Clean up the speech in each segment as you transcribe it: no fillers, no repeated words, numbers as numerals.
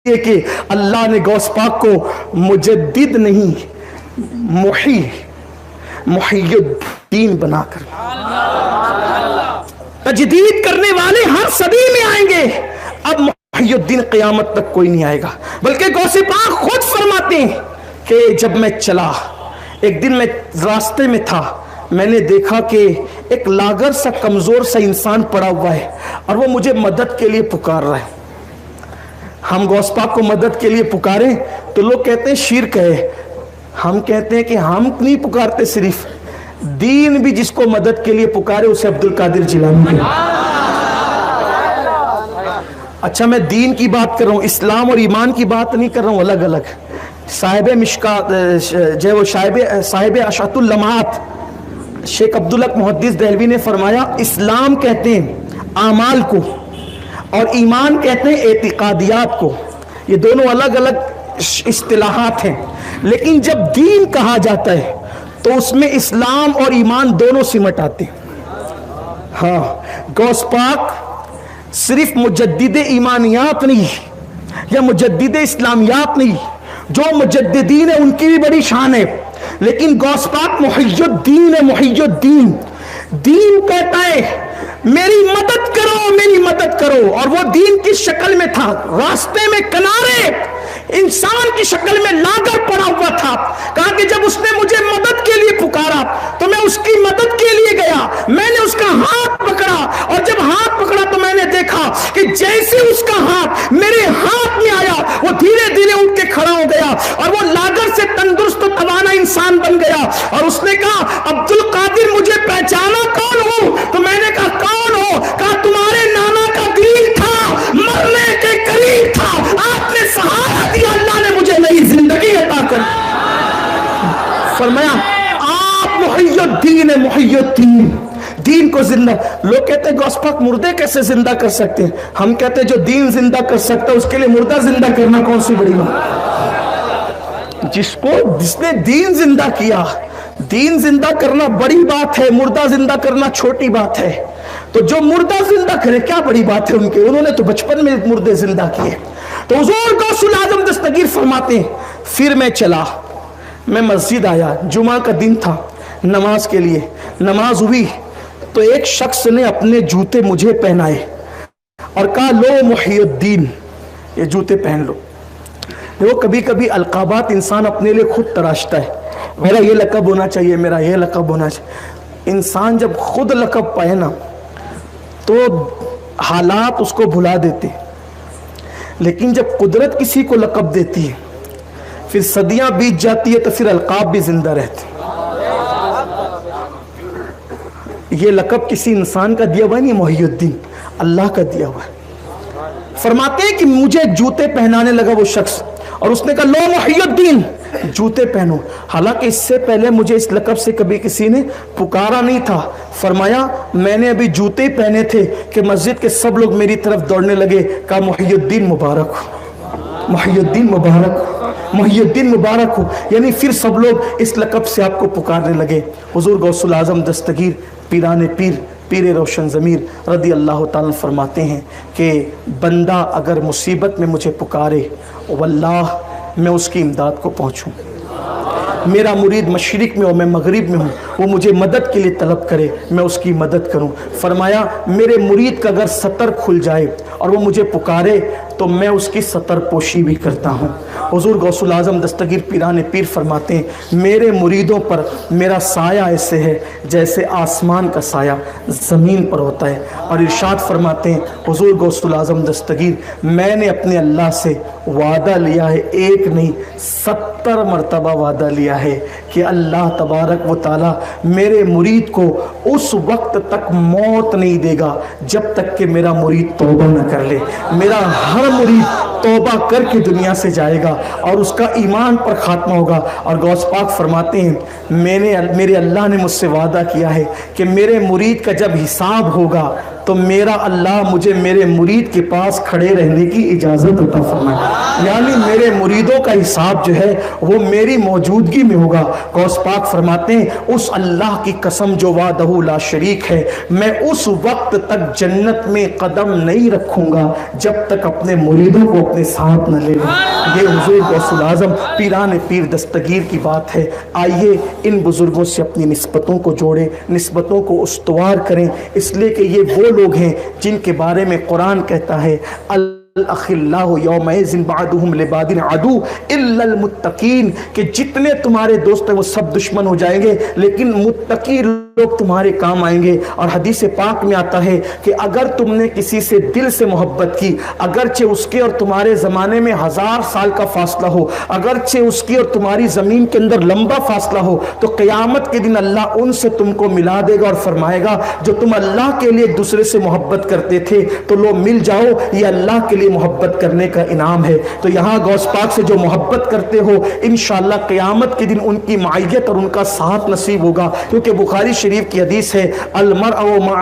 یہ کہ اللہ نے غوث پاک کو مجدد نہیں محی الدین بنا کر، تجدید کرنے والے ہر صدی میں آئیں گے، اب محی الدین قیامت تک کوئی نہیں آئے گا۔ بلکہ غوث پاک خود فرماتے ہیں کہ جب میں چلا، ایک دن میں راستے میں تھا، میں نے دیکھا کہ ایک لاغر سا کمزور سا انسان پڑا ہوا ہے اور وہ مجھے مدد کے لیے پکار رہا ہے۔ ہم غوث پاک کو مدد کے لیے پکاریں تو لوگ کہتے ہیں شرک ہے، ہم کہتے ہیں کہ ہم نہیں پکارتے، صرف دین بھی جس کو مدد کے لیے پکارے اسے عبد القادر جیلانی۔ اچھا میں دین کی بات کر رہا ہوں، اسلام اور ایمان کی بات نہیں کر رہا ہوں الگ الگ۔ صاحب مشکات جو وہ صاحب اشعۃ اللمعات شیخ عبدالحق محدث دہلوی نے فرمایا اسلام کہتے ہیں اعمال کو اور ایمان کہتے ہیں اعتقادیات کو، یہ دونوں الگ الگ اصطلاحات ہیں، لیکن جب دین کہا جاتا ہے تو اس میں اسلام اور ایمان دونوں سمٹ آتے ہیں۔ ہاں غوث پاک صرف مجدد ایمانیات نہیں یا مجدد اسلامیات نہیں، جو مجددین ہیں ان کی بھی بڑی شان ہے، لیکن غوث پاک محی الدین ہے، محی الدین۔ دین کہتا ہے میری مدد کرو، میری مدد کرو، اور وہ دین کی شکل میں تھا، راستے میں کنارے انسان کی شکل میں لاغر پڑا ہوا تھا۔ کہا کہ جب اس نے مجھے مدد کے لیے پکارا تو میں اس کی مدد کے لیے گیا، میں نے اس کا ہاتھ پکڑا، اور جب ہاتھ پکڑا تو میں نے دیکھا کہ جیسے اس کا ہاتھ میرے ہاتھ میں آیا وہ دھیرے دھیرے اٹھ کے کھڑا ہو گیا اور وہ لاغر سے تندرست و توانا انسان بن گیا۔ اور اس نے کہا عبد القادر مجھے پہچانا کون ہوں؟ تو میں نے کہا کون ہو؟ کہا تمہارے نانا کا دل تھا، مرنے کے قریب تھا، آپ نے سہارا دیا، اللہ نے مجھے نئی زندگی عطا کر۔ فرمایا آپ محی الدین ہے، محی الدین، دین کو زندہ۔ لوگ کہتے ہیں غوث پاک مردے کیسے زندہ کر سکتے ہیں؟ ہم کہتے ہیں جو دین زندہ کر سکتا ہے اس کے لیے مردہ زندہ کرنا کون سی بڑی بات؟ جس نے دین زندہ کیا، دین زندہ کرنا بڑی بات ہے، مردہ زندہ کرنا چھوٹی بات ہے۔ تو جو مردہ زندہ کرے کیا بڑی بات ہے ان کے، انہوں نے تو بچپن میں مردے زندہ کیے۔ تو حضور غوث الاعظم دستگیر فرماتے ہیں پھر میں چلا، میں مسجد آیا، جمعہ کا دن تھا، نماز کے لیے نماز ہوئی تو ایک شخص نے اپنے جوتے مجھے پہنائے اور کہا لو محی الدین، یہ جوتے پہن لو۔ دیکھو کبھی کبھی القابات انسان اپنے لیے خود تراشتا ہے، میرا یہ لقب ہونا چاہیے، میرا یہ لقب ہونا چاہیے۔ انسان جب خود لقب پائے نا تو حالات اس کو بھلا دیتے، لیکن جب قدرت کسی کو لقب دیتی ہے پھر صدیاں بیت جاتی ہے تو پھر القاب بھی زندہ رہتے۔ یہ لقب کسی انسان کا دیا ہوا نہیں، محی الدین اللہ کا دیا ہوا ہے۔ فرماتے ہیں کہ مجھے جوتے پہنانے لگا وہ شخص اور اس نے کہا لو محی الدین جوتے پہنو، حالانکہ اس سے پہلے مجھے اس لقب سے کبھی کسی نے پکارا نہیں تھا۔ فرمایا میں نے ابھی جوتے پہنے تھے کہ مسجد کے سب لوگ میری طرف دوڑنے لگے، کہا محی الدین مبارک ہو، محی الدین مبارک ہو، محی الدین مبارک ہو، یعنی پھر سب لوگ اس لقب سے آپ کو پکارنے لگے۔ حضور غوث الاعظم دستگیر پیران پیر روشن ضمیر رضی اللہ تعالیٰ فرماتے ہیں کہ بندہ اگر مصیبت میں مجھے پکارے واللہ میں اس کی امداد کو پہنچوں، میرا مرید مشرق میں ہو میں مغرب میں ہوں، وہ مجھے مدد کے لیے طلب کرے میں اس کی مدد کروں۔ فرمایا میرے مرید کا اگر سطر کھل جائے اور وہ مجھے پکارے تو میں اس کی سطر پوشی بھی کرتا ہوں۔ حضور غوث الاعظم دستگیر پیران پیر فرماتے ہیں میرے مریدوں پر میرا سایہ ایسے ہے جیسے آسمان کا سایہ زمین پر ہوتا ہے۔ اور ارشاد فرماتے ہیں حضور غوث الاعظم دستگیر میں نے اپنے اللہ سے وعدہ لیا ہے، ایک نہیں 70 مرتبہ وعدہ لیا ہے کہ اللہ تبارک و تعالی میرے مرید کو اس وقت تک موت نہیں دے گا جب تک کہ میرا مرید توبہ نہ کر لے۔ میرا ہر مرید توبہ کر کے دنیا سے جائے گا اور اس کا ایمان پر خاتمہ ہوگا۔ اور غوث پاک فرماتے ہیں میرے اللہ نے مجھ سے وعدہ کیا ہے کہ میرے مرید کا جب حساب ہوگا تو تو میرا اللہ مجھے میرے مرید کے پاس کھڑے رہنے کی اجازت عطا فرمائے، یعنی میرے مریدوں کا حساب جو ہے وہ میری موجودگی میں ہوگا۔ غوث پاک فرماتے ہیں اس اللہ کی قسم جو وحدہ لا شریک ہے، میں اس وقت تک جنت میں قدم نہیں رکھوں گا جب تک اپنے مریدوں کو اپنے ساتھ نہ لے لوں۔ یہ حضور غوث الاعظم پیران پیر دستگیر کی بات ہے۔ آئیے ان بزرگوں سے اپنی نسبتوں کو جوڑیں، نسبتوں کو استوار کریں، اس لیے کہ یہ وہ لوگ ہیں جن کے بارے میں قرآن کہتا ہے الاخلاء یومئذ بعضهم لبعض عدو الا المتقین، کہ جتنے تمہارے دوست ہیں وہ سب دشمن ہو جائیں گے لیکن متقی لوگ تمہارے کام آئیں گے۔ اور حدیث پاک میں آتا ہے کہ اگر تم نے کسی سے دل سے محبت کی، اگرچہ اس کے اور تمہارے زمانے میں 1000 سال کا فاصلہ ہو، اگرچہ اس کی اور تمہاری زمین کے اندر لمبا فاصلہ ہو، تو قیامت کے دن اللہ ان سے تم کو ملا دے گا اور فرمائے گا جو تم اللہ کے لیے ایک دوسرے سے محبت کرتے تھے تو لو مل جاؤ، یہ اللہ کے لیے محبت کرنے کا انعام ہے۔ تو یہاں غوث پاک سے جو محبت کرتے ہو انشاءاللہ قیامت کے دن ان کی معیت اور ان کا ساتھ نصیب ہوگا، کیونکہ بخاری شریف کی حدیث ہے المرء مع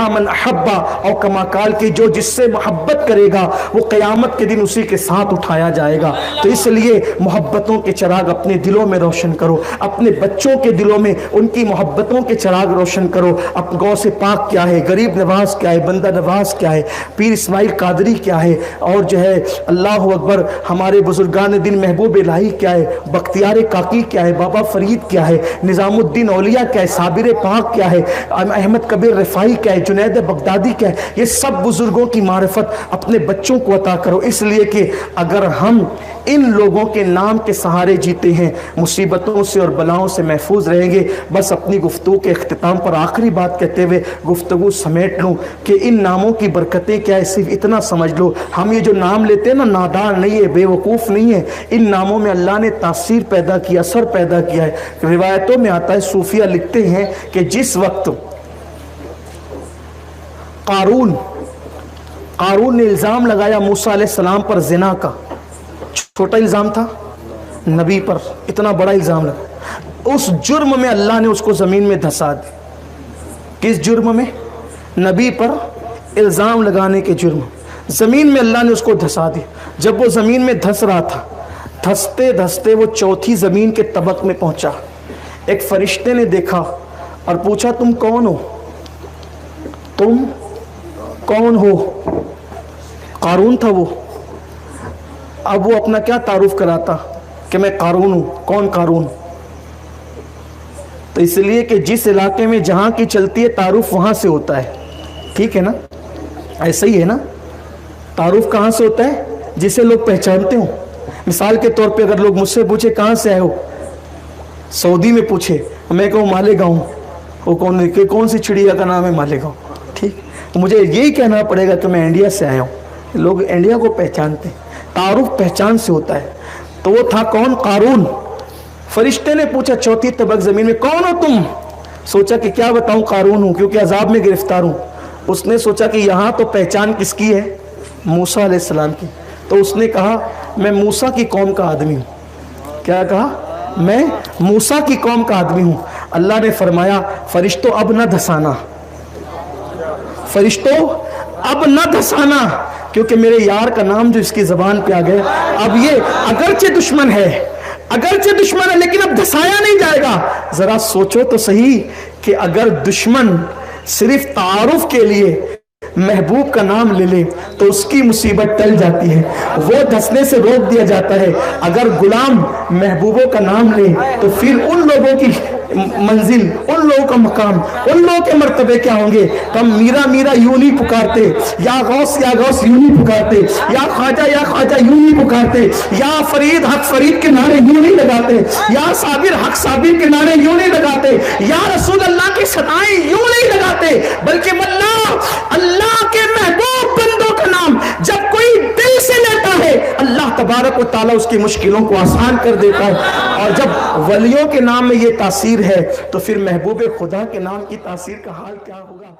من احب، اور کما قال کہ جو جس سے محبت کرے گا وہ قیامت کے دن اسی کے ساتھ اٹھایا جائے گا۔ تو اس لیے محبتوں کے چراغ اپنے دلوں میں روشن کرو، اپنے بچوں کے دلوں میں ان کی محبتوں کے چراغ روشن کرو۔ اب غوث پاک کیا ہے، غریب نواز کیا ہے، بندہ نواز کیا ہے، پیر اسماعیل قادری کیا ہے، اور جو ہے اللہ اکبر ہمارے بزرگان دین محبوب الہی کیا ہے، بختیار کاکی کیا ہے، بابا فرید کیا ہے، نظام الدین اولیاء کیا ہے، صابر پاک کیا ہے، احمد کبیر رفاعی کیا ہے، جنید بغدادی کیا ہے، یہ سب بزرگوں کی معرفت اپنے بچوں کو عطا کرو، اس لیے کہ اگر ہم ان لوگوں کے نام کے سہارے جیتے ہیں مصیبتوں سے اور بلاؤں سے محفوظ رہیں گے۔ بس اپنی گفتگو کے اختتام پر آخری بات کہتے ہوئے گفتگو سمیٹ لوں کہ ان ناموں کی برکتیں کیا ہے، صرف اتنا سمجھ لو، ہم یہ جو نام لیتے ہیں نا، نادان نہیں ہے، بے وقوف نہیں ہے، ان ناموں میں اللہ نے تاثیر پیدا کیا، اثر پیدا کیا ہے۔ روایتوں میں آتا ہے، صوفیہ لکھتے ہیں کہ جس وقت قارون نے الزام لگایا موسیٰ علیہ السلام پر زنا کا، چھوٹا الزام تھا، نبی پر اتنا بڑا الزام لگا، اس جرم میں اللہ نے اس کو زمین میں دھسا دی۔ کس جرم میں؟ نبی پر الزام لگانے کے جرم، زمین میں اللہ نے اس کو دھسا دی۔ جب وہ زمین میں دھس رہا تھا، دھستے دھستے وہ چوتھی زمین کے طبق میں پہنچا، ایک فرشتے نے دیکھا اور پوچھا تم کون ہو؟ تم کون ہو؟ قارون تھا وہ۔ اب وہ اپنا کیا تعارف کراتا کہ میں قارون ہوں۔ کون قارون؟ تو اس لیے کہ جس علاقے میں جہاں کی چلتی ہے تعارف وہاں سے ہوتا ہے، ٹھیک ہے نا؟ ایسا ہی ہے نا، تعارف کہاں سے ہوتا ہے؟ جسے لوگ پہچانتے ہوں۔ مثال کے طور پہ اگر لوگ مجھ سے پوچھے کہاں سے آئے ہو، سعودی میں پوچھے، میں کہوں مالیگاؤں، وہ کون سی چڑیا کا نام ہے؟ مالیگاؤں، ٹھیک، مجھے یہی کہنا پڑے گا کہ میں انڈیا سے آیا ہوں۔ لوگ انڈیا کو پہچانتے ہیں، تعارف پہچان سے ہوتا ہے۔ تو وہ تھا کون؟ قارون۔ فرشتے نے پوچھا چوتھی طبق زمین میں کون ہو تم؟ سوچا کہ کیا بتاؤں قارون ہوں، کیونکہ عذاب میں گرفتار ہوں۔ اس نے سوچا کہ یہاں تو پہچان کس کی ہے؟ موسیٰ علیہ السلام کی۔ تو اس نے کہا میں موسیٰ کی قوم کا آدمی ہوں۔ کیا کہا؟ میں موسیٰ کی قوم کا آدمی ہوں۔ اللہ نے فرمایا فرشتوں اب نہ دھسانا، فرشتوں اب نہ دھسانا، کیونکہ میرے یار کا نام جو اس کی زبان پہ آ گیا، اب یہ اگرچہ دشمن ہے، لیکن اب دھسایا نہیں جائے گا۔ ذرا سوچو تو صحیح کہ اگر دشمن صرف تعارف کے لیے محبوب کا نام لے لے تو اس کی مصیبت ٹل جاتی ہے، وہ دھسنے سے روک دیا جاتا ہے۔ اگر غلام محبوبوں کا نام لے تو پھر ان لوگوں کی منزل، ان لوگوں کا مقام، ان لوگوں کے مرتبے کیا ہوں گے؟ ہم میرا میرا یوں نہیں پکارتے، یا غوث یوں نہیں پکارتے، یا خواجہ یوں نہیں پکارتے، یا فرید حق فرید کے نعرے یوں نہیں لگاتے، یا صابر حق صابر کے نعرے یوں نہیں لگاتے، یا رسول اللہ کی صدائیں یوں نہیں لگاتے، بلکہ اللہ کے محبوب بندوں کا نام جب کوئی دل سے لیتا ہے اللہ تبارک و تعالیٰ اس کی مشکلوں کو آسان کر دیتا ہے۔ اور جب ولیوں کے نام میں یہ تاثیر ہے تو پھر محبوب خدا کے نام کی تاثیر کا حال کیا ہوگا؟